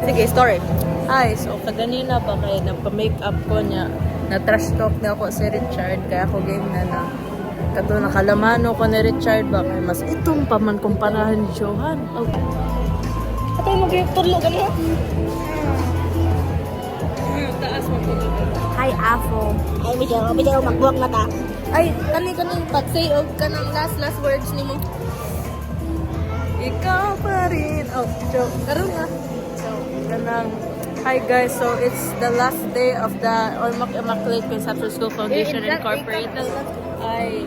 Sige, story. Hi, so kaganina ba kay nagpa-makeup ko niya, na trash talk na ako si Richard, kaya ako game na kato nakalamano ko ni Richard ba kay mas itong paman kumparahan ni Johan. Oh. Ato mo gyud tudlo gani. Taas mo tudlo. Hi, Afo. Ay, video, magbuwag na ta. Ay, kani pag-say og kanang last words nimo. Ikaw pa rin. Oh, joke. Karon nga. So, kanang hi guys, so it's the last day of the Ormoc Immaculate Conception School Foundation Incorporated. I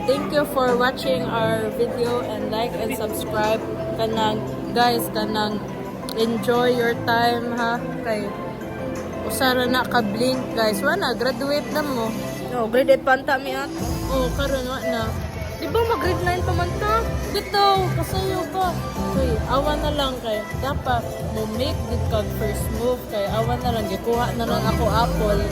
thank you for watching our video and like and subscribe. Kanang guys, kanang enjoy your time ha. Kay usara na ka blink guys. Wala graduate na mo. No, grade 8 panta mi at. Oh, karon wa na. Di ba mag-grade 9 pa man ta? Dito, kasayo ba? Okay, awan na lang kay dapat mo make good kag first move kay awan na lang gikuha na lang ako apple.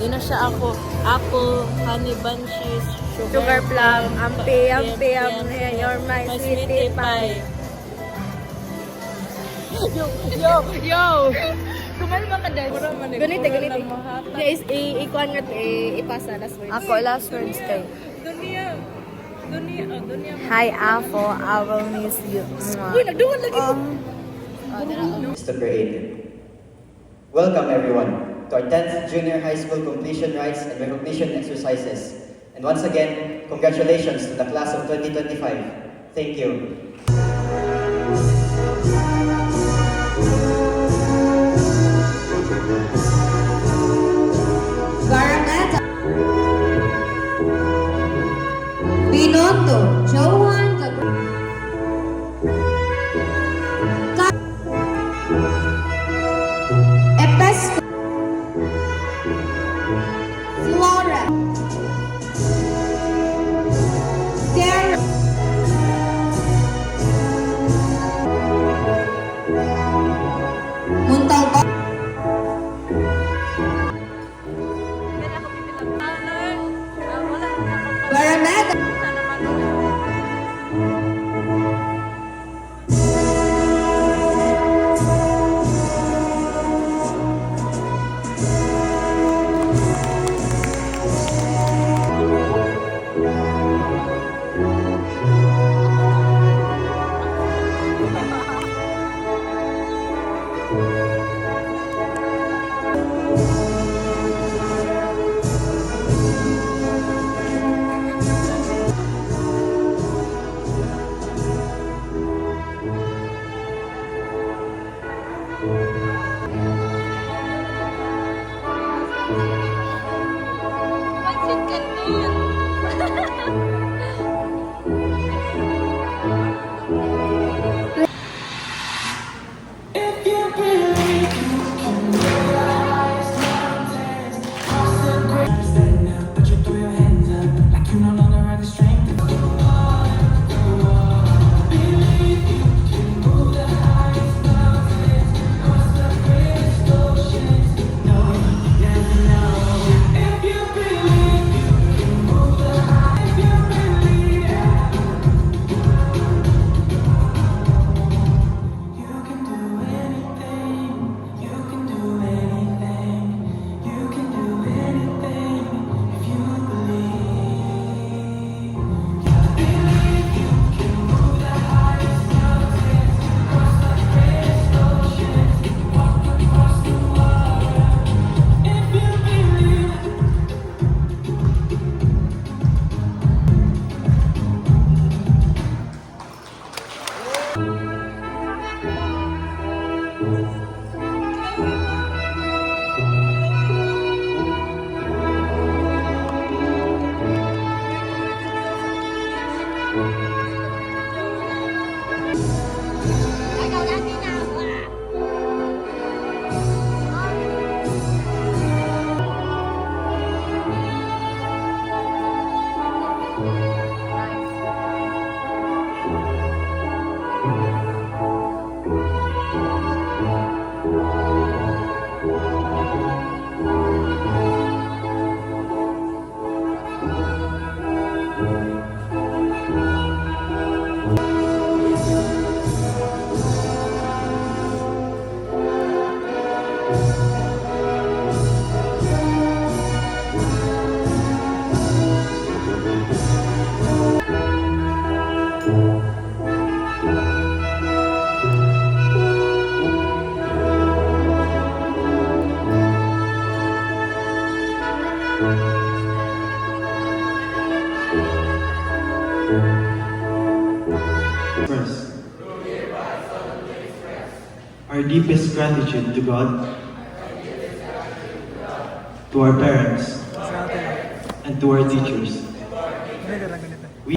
Di na siya ako apple, honey bunches, Sugar plum, ampi, you're my sweetie pie. Yo! Kumalma ka dahil. Ganito. Guys, ikuan nga ipasa last words. Ako last words kay. Dunia. Hi, Afo. I will miss you. Uy, nagduwan lagi ko. Mr. Creator. Welcome everyone to our 10th Junior High School Completion Rites and Recognition Exercises. And once again, congratulations to the class of 2025. Thank you. Garameta Binoto Johan Epesco Flora Terra Muntalba Garameta our deepest gratitude to God, to our parents, and to our teachers. We